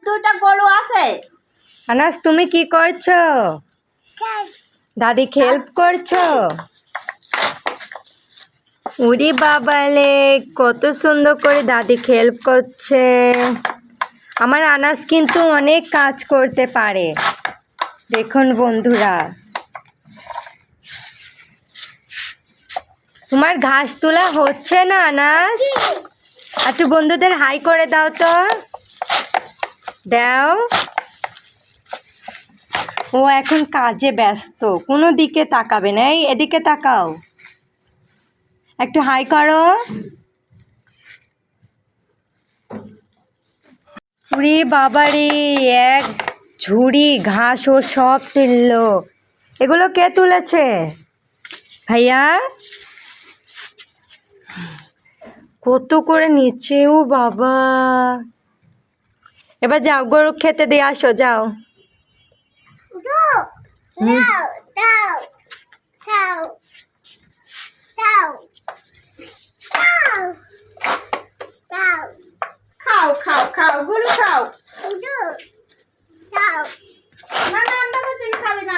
দুইটা গরু আছে। আনাস তুমি কি করছো? দাদিকে হেল্প করছো? উরি বাবালে, কত সুন্দর করে দাদিকে হেল্প করছে। আমার আনাস কিন্তু অনেক কাজ করতে পারে। দেখুন বন্ধুরা, তোমার ঘাস তোলা হচ্ছে না আনাস? একটু বন্ধুদের হাই করে দাও তো, দাও। ও এখন কাজে ব্যস্ত, কোনো দিকে তাকাবে না। এই এদিকে তাকাও, একটু হাই করো। উরে বাবারে, এক ঝুড়ি ঘাস ও সব তুললো। এগুলো কে তুলেছে ভাইয়া? কত করে নিচ্ছে ও বাবা। এবার যাও, গরু খেতে দিয়ে আসো, যাও। খাও খাও খাও, গরু খাও। না না, তুমি খাবি না।